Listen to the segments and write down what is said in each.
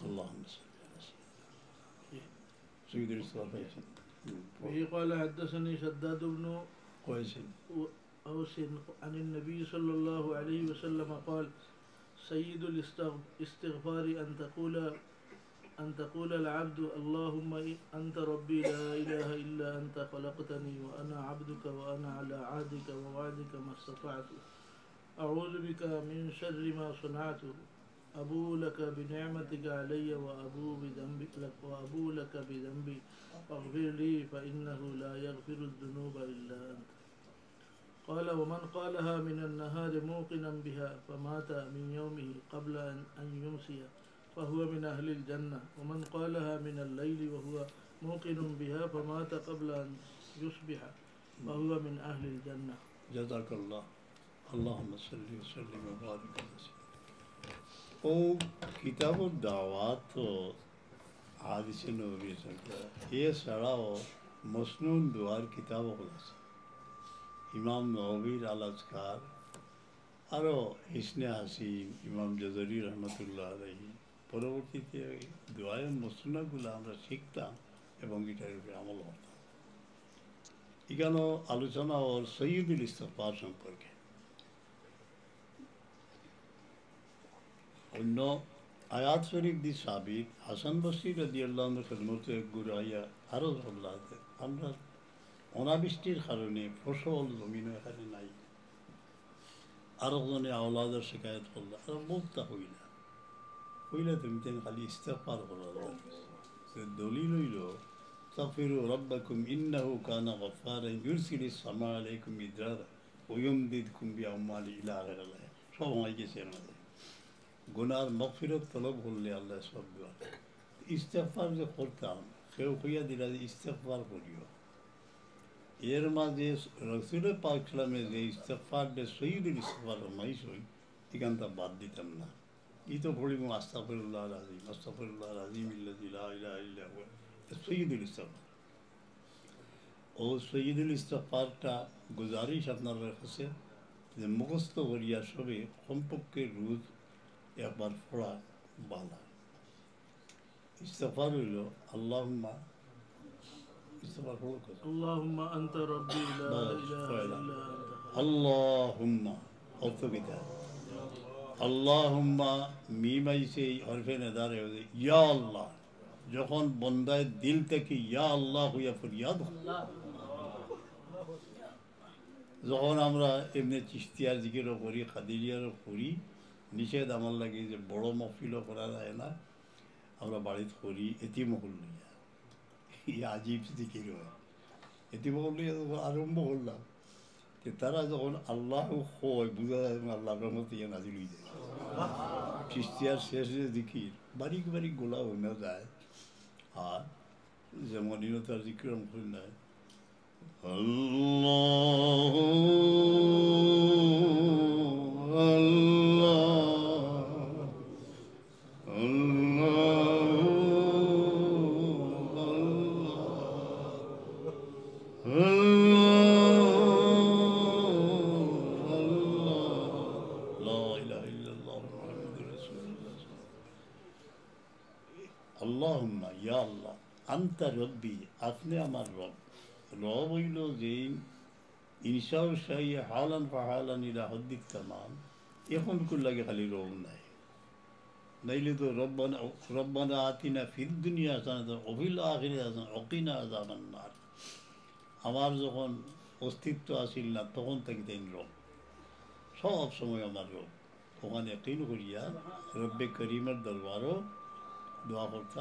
اللهم صل على سيدنا الصالحين. به قال حدثني شداد بن كويس. أوس عن النبي صلى الله عليه وسلم قال سيد الاستغفار أن تقول العبد اللهم أنت ربي لا إله إلا أنت خلقتني وأنا عبدك وأنا على عهدك ووعدك ما استطعت أعوذ بك من شر ما صنعت أبو لك بنعمتك علي وأبو لك بذنبي فاغفر لي فإنه لا يغفر الذنوب إلا أنت. قال ومن قالها من النهار موقنا بها فمات من يومه قبل أن يمسي فهو من أهل الجنة ومن قالها من الليل وهو موقن بها فمات قبل أن يصبح فهو من أهل الجنة. جزاك الله. اللهم صل وسلم وبارك على سيدنا. ও কিতাবুদ দাওয়াত তো হাদিসে নবী সাল্লাল্লাহু এছাড়াও মসনুন দোয়ার কিতাবও আছে। ইমাম নববীর আল আজকার, আরও হিসনে হাসিম, ইমাম জাজরি রহমতুল্লাহ আলাইহি পরবর্তীতে দোয়ায়ের মসনুনাগুলো আমরা শিখতাম এবং এটার উপরে আমল করতাম। এখানেও আলোচনা ওর সৈয়দুল ইস্তিগফার সম্পর্কে। অন্য আয়াত শরীফ দি সাবিত হাসান বসরি রাদিয়াল্লাহু আনহু খেদমতে গুরাইয়া আরও আল্লাহ আমরা অনাবৃষ্টির কারণে ফসল জমিন এখানে নাই, আরও জনে আওলাদের শিকায়ত করল আর বলতা হইলে তুমি তেন খালি ইস্তেগফার করো। দলিল হইল তাগফিরু রাব্বাকুম ইন্নাহু কানা গফফারান ইউরসিলিস সামা আলাইকুম মিদরারা ওয়া ইউমদিদকুম বিআমওয়ালিন ইলা আখিরিল আয়াত। সব হয়ে গেছে আমাদের গুনার মাগফিরাত তলব করলে আল্লাহ সব দেওয়া। ইস্তেগফার যে করতাম কেউ কইয়া দিলা যে ইস্তেগফার করিও, এর মাঝে রসুল পাক সাল্লামের যে ইস্তেগফার যে সৈয়দুল ইস্তিগফার ফরমাইশ হই এখানটা বাদ দিতাম না। ই তো পড়িব আস্তাগফিরুল্লাহ আল-আযীম আল্লাযী লা ইলাহা ইল্লা হুয়া, সৈয়দুল ইস্তিগফার। ও সৈয়দুল ইস্তিগফারটা গুজারিশ আপনার কাছে যে মুখস্থ করিয়া সবে কমপক্ষে রোজ একবার পড়া বালা। ইস্তিগফার হইল আল্লাহুম্মা ইস্তিগফার পড়ো আল্লাহুম্মা আনতা রাব্বি লা ইলাহা ইল্লা আনতা আল্লাহুম্মা অর্থবিদা আল্লাহুম্মা মিমাইছে হরফে নেদারে ইয়া আল্লাহ। যখন বন্দায় দিল থেকে ইয়া আল্লাহ হইয়া ফরিয়াদ, যখন আমরা এমনি চিশতিয়ার জিকিরও করি কাদিরিয়ারও করি, নিষেধ আমার লাগে যে বড় মহফিলও করা যায় না, আমরা বাড়িতে করি এতিমহল লইয়া। এই আজীব জিকির হয় এতিমহল লইয়া যখন আরম্ভ করলাম যে তারা যখন আল্লাহ হয় বুঝা যায় আল্লাহ রহমত ইয়া নাজিল হয়ে যায়। চিশতিয়ার শেষ যে জিকির বারিক বারিক গোলা হয়ে যায়। আর যেমন ইনতার জিকির করি নাই আল্লাহ আল্লাহুম্মা ইয়া আল্লাহ আনতা রব্বি, আপনি আমার রব। রব হইল যে ইনশাউ শাহী হালান ফাহালান ইলা হদ্দিক তামাম, এখন কুল লাগে খালি রব নাই, নাইলে তো রব্বানা আতিনা ফিদ দুনিয়া হাসানাতান ওয়া ফিল আখিরাতি হাসানাতান ওয়া কিনা আযাবান নার। আমার যখন অস্তিত্ব আসিল না তখন থেকে তাই রব, সব সময় আমার রব। ওখানে ইয়াকিন করিয়া রব্বে করিমের দরবারও দোয়া করতা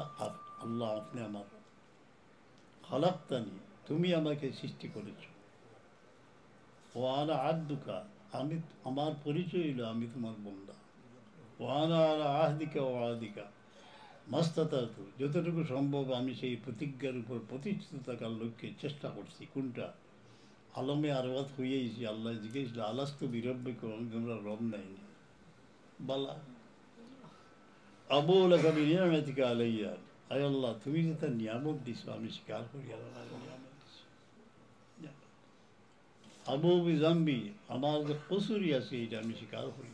আল্লাহ আপনি আমার খালাক্তানি, তুমি আমাকে সৃষ্টি করেছ, ও আনা আব্দুকা, আমি আমার পরিচয় হইল আমি তোমার বন্দা, ও আনা আলা আহদিকা ও আদিকা মাস্তাতাতু, যতটুকু সম্ভব আমি সেই প্রতিজ্ঞার উপর প্রতিষ্ঠিত থাকার লক্ষ্যে চেষ্টা করছি। কোনটা আলমে আরবাত হইয়াইছি। আল্লাহ জিজ্ঞেস আলাস্তু বিরব্বিকুম, আমি তোমরা রব নাইনি বালা। আবু লাকা বিনিআমাতিকা আলাইয়া, আয় আল্লাহ তুমি যে তার নিয়ামত দিছো আমি স্বীকার করি আল্লাহ নিয়ামত দিছো। আবু বিজাম্বি, আমার যে কসুরি আছে এটা আমি স্বীকার করি।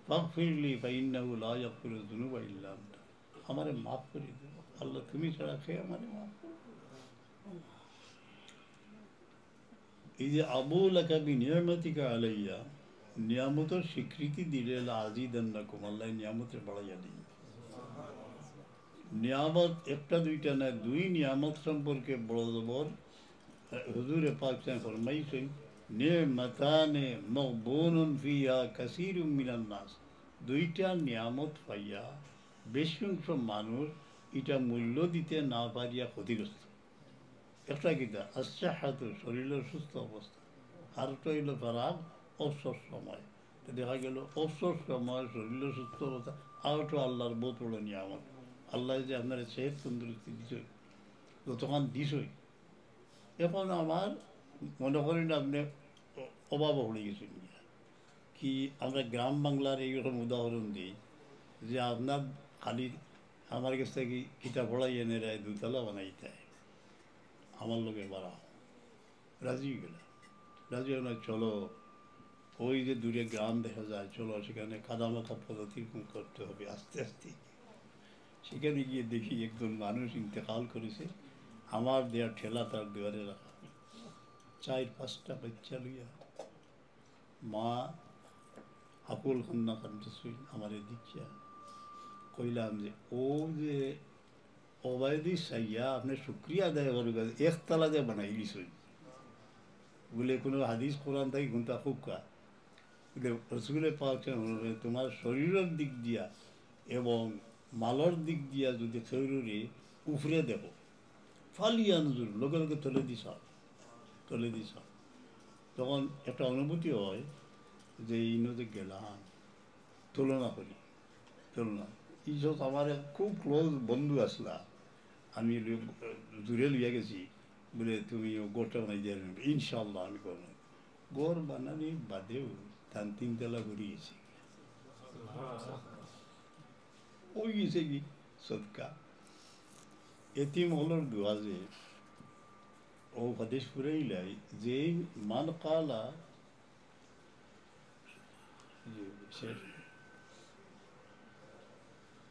ফাগফিরলি ফাইন্নাহু লা ইয়াগফিরুয যুনুবা ইল্লা আনতা, আমারে মাফ করে দেব, আল্লাহ তুমি ছাড়া খেয়ে আমারে মাফ করে দেব। এই যে আবুল আকাবি নিয়ামতিকা আলাইয়া, নিয়ামতের স্বীকৃতি দিলে আজিদান্নাকুম, আল্লাহ নিয়ামতের বাড়াইয়া দিন। নিয়ামত একটা দুইটা না, দুই নিয়ামত সম্পর্কে বড় জবর হুজুরে পাক ফরমাইছেন, নি'মাতানে মাগবুনুন ফিহা কাসীরুম মিনান নাস। দুইটা নিয়ামত পাইয়া বেশি অংশ মানুষ এটা মূল্য দিতে না পারিয়া ক্ষতিগ্রস্ত। একটা কিতা আস-সিহহাতু, শরীরের সুস্থ অবস্থা, আর একটা হইল ফারাগ, অবসর সময়। তো দেখা গেল অবসর সময় শরীরের সুস্থ অবস্থা, আর একটা আল্লাহর বহুত বড় নিয়ামত। আল্লাহ যে আপনার সেহত তন্দুরস্তি দিছই, যতক্ষণ দিছই, এখন আমার মনে করেন আপনি অভাব হয়ে গেছেন। কি আমরা গ্রাম বাংলার এইরকম উদাহরণ দিই যে আপনার খালি আমার কাছ থেকে কিতাব পড়াই এনে রায় দুতলা বানাইতে হয়, আমার লোকে বাড়া রাজি গেলাম, রাজি হল চলো ওই যে দূরে গ্রাম দেখা যায়, চলো সেখানে কাদামাখা পদ্ধতি করতে হবে আস্তে আস্তে। সেখানে গিয়ে দেখি একজন মানুষ ইন্তেকাল করেছে, আমার দেয়া ঠেলা তার দুয়ারে রাখা, 4-5টা বাচ্চা লইয়া মা আকুল কন্যা কান্দছিল। আমার দেখিয়া কইলাম যে ও যে অবায়দি সাইয়া আপনি শুক্রিয়া আদায় করবে, একতলা যে বানাই দিছই বলে কোনো হাদিস কোরআন থেকে ঘুমটা খুব কা রসুলের পাওয়া তোমার শরীরের দিক দিয়া এবং মালর দিক দিয়া যদি শরীরে উফরে দেখো, ফালিয়া নজর লগে লগে তুলে দিস, তখন একটা অনুভূতি হয় যে এই নদী গেলাম, তুলনা করি, এইসব আমার খুব ক্লোজ বন্ধু আসলা, আমি দূরে লইয়া গেছি বলে তুমি গোটা বানাই দিয়ে ইনশাল্লাহ আমি করব। গড় বানানি বাদেও তার 3 তলা ঘুরে গেছি, ওই গেছে কি সদকা। এতিম হলর দোয়া যে ও হাদিস ফুরাইলাই যে মান কালা শেষ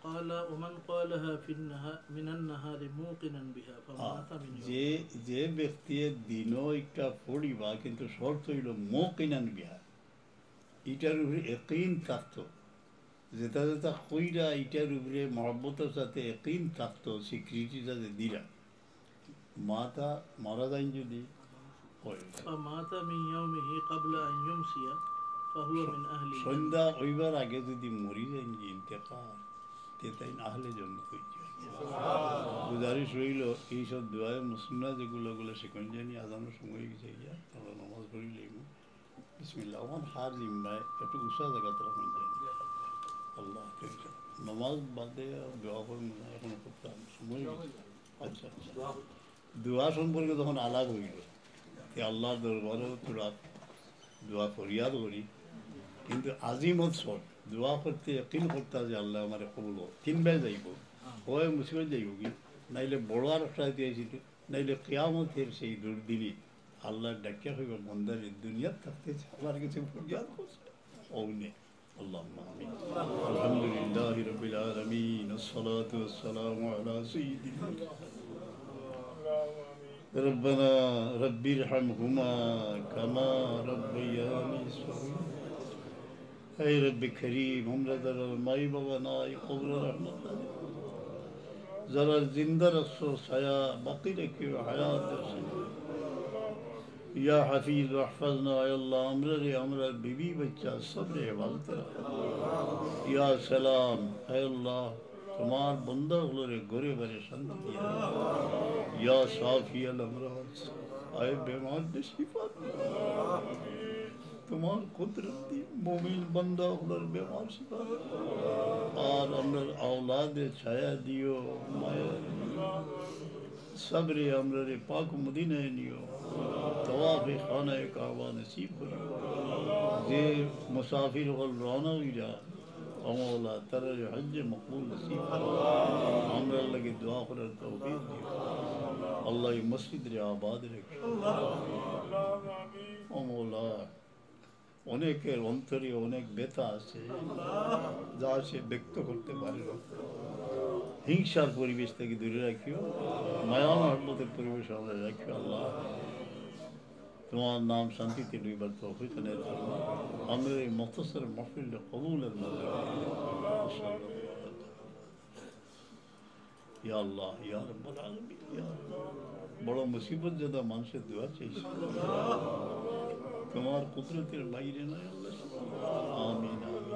قال ومن قالها في النهار من النهار موقنا بها فمات من يوم। যে ব্যক্তি দিনও একটা পড়িবা কিন্তু শর্ত হইল মুকিনান বিহা, এটার উপরে ইয়াকিন থাকতো, যেটা যেটা কইরা এটার উপরে মহব্বতের সাথে ইয়াকিন থাকতো, স্বীকৃতিটা যে দিলা, মারা যায় যদি فمات من يومه قبل أن يمسي فهو من أهل الجنة। সন্ধ্যা ওইবার আগে যদি মরি যায় ইন্তেকাল, তাই আহলে জন্য গুজারিশ রইল এইসব দোয়ায় মুসলিমরা যেগুলো সেখানে জানি আজানোর সময় গেছে গিয়া তারা নামাজ পড়ি লাগব। বিসমিল্লাহ আমার হার জিম্মায় একটু উষা জায়গা তারা মনে যায় আল্লাহ নামাজ বাদে দোয়া করুন না, এখন করতাম সময় গেছে। আচ্ছা দোয়া সম্পর্কে তখন আলাগ হইল, আল্লাহর দরবারেও তোরা দোয়া ফরিয়াদ করি, কিন্তু আজিমত সব দোয়া করতে ইয়াকিন করতে যে আল্লাহ আমার কবুল 3বার যাইব, হয় মুসিবত যাইব কি, নাইলে বড় আর একটা দিয়েছিল, নাইলে কিয়ামতের সেই দুর্দিনে আল্লাহ ডাকিয়া হইব বন্দারে দুনিয়ার থাকতে আমার কিছু ফরিয়াদ করছে ওনে। اللهم آمين. الحمد لله رب العالمين، الصلاة والسلام على سيدنا ربنا رب ارحمهما كما ربياني صغيرا। اے رب کریم ہمرا در مائی بابا نائی قبر رحمت ذرا زندہ رکھو سایہ باقی رکھو حیات رکھو یا حفیظ احفظنا اے اللہ امرا بیوی بچہ صبر حفاظت رکھو یا سلام اے اللہ تمہار بندہ غلورے گورے برے شانتی دیا یا صافی الامراض اے بیمار دے شفا তোমার কুদরতি মুমিন বান্দা হলার বেমার শিফা আর আমরা আওলাদে ছায়া দিও, মায়া সবরে আমরা রে পাক মদিনায় নিও, তওয়াফে খানায়ে কাবা নসিব করিও, যে মুসাফির হল রওনা হইরা আমলা তারা হজ্জ মকবুল নসিব করো, আমরা লাগে দোয়া করার তৌফিক দিও। আল্লাহ এই মসজিদ রে আবাদ রেখো ও মওলা। অনেকের অন্তরে অনেক ব্যথা আছে যা সে ব্যক্ত করতে পারে না, হিংসার পরিবেশ থেকে দূরে রাখিও, মায়া মহব্বতের পরিবেশ আমরা রাখিও আল্লাহ। তোমার নাম শান্তিতে লইবার তৌফিক এনায়েত ফরমা। আমাদের এই মুখতাসর মাহফিলটা কবুলের মধ্যে ইয়া আল্লাহ ইয়া রাব্বুল আলামিন ইয়া আল্লাহ। বড় মুসিবত জাদা মানুষের দোয়া চাইছে, তোমার কুদরতের বাইরে নয় আল্লাহ। আমিন আমিন।